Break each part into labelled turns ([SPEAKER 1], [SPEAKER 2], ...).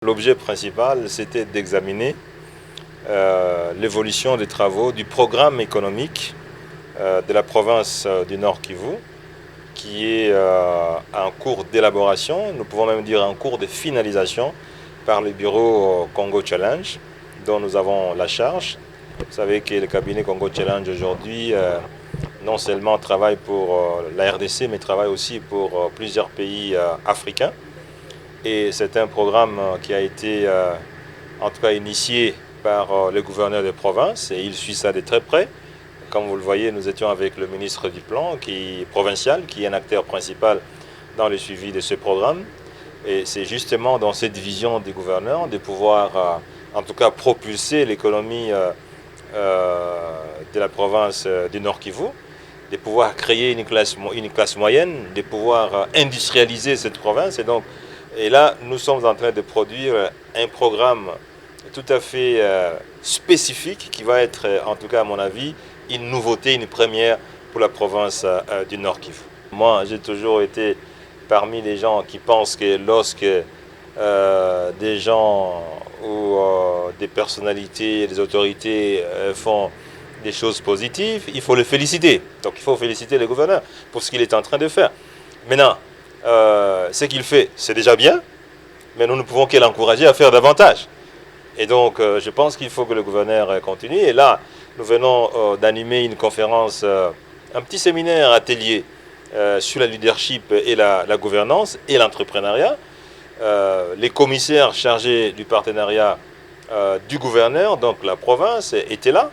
[SPEAKER 1] L'objet principal, c'était d'examiner l'évolution des travaux du programme économique de la province du Nord Kivu, qui est en cours d'élaboration, nous pouvons même dire en cours de finalisation par le bureau Congo Challenge, dont nous avons la charge. Vous savez que le cabinet Congo Challenge aujourd'hui non seulement travaille pour la RDC, mais travaille aussi pour plusieurs pays africains. Et c'est un programme qui a été en tout cas initié par le gouverneur de province et il suit ça de très près. Comme vous le voyez, nous étions avec le ministre du Plan provincial, qui est un acteur principal dans le suivi de ce programme. Et c'est justement dans cette vision du gouverneur de pouvoir en tout cas propulser l'économie de la province du Nord Kivu, de pouvoir créer une classe moyenne, de pouvoir industrialiser cette province. Et là, nous sommes en train de produire un programme tout à fait spécifique qui va être, en tout cas à mon avis, une nouveauté, une première pour la province du Nord Kivu. Moi, j'ai toujours été parmi les gens qui pensent que lorsque des gens ou des personnalités, des autorités font des choses positives, il faut les féliciter. Donc il faut féliciter le gouverneur pour ce qu'il est en train de faire. Maintenant, ce qu'il fait, c'est déjà bien, mais nous ne pouvons que l'encourager à faire davantage. Et donc, je pense qu'il faut que le gouverneur continue. Et là, nous venons d'animer une conférence, un petit séminaire, atelier sur la leadership et la gouvernance et l'entrepreneuriat. Les commissaires chargés du partenariat du gouverneur, donc la province, étaient là.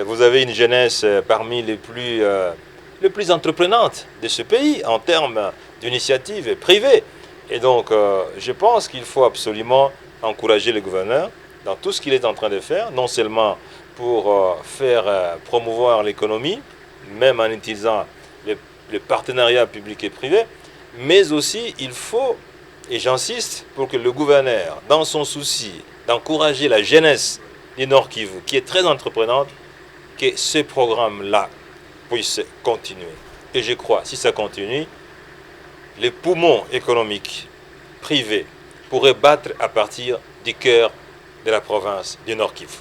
[SPEAKER 1] Vous avez une jeunesse parmi les plus entreprenantes de ce pays en termes d'initiatives privées. Et donc, je pense qu'il faut absolument encourager le gouverneur dans tout ce qu'il est en train de faire, non seulement pour faire promouvoir l'économie, même en utilisant les partenariats publics et privés, mais aussi il faut, et j'insiste, pour que le gouverneur, dans son souci d'encourager la jeunesse du Nord Kivu, qui est très entreprenante, que ce programme-là puisse continuer. Et je crois, si ça continue, les poumons économiques privés pourraient battre à partir du cœur de la province du Nord Kivu.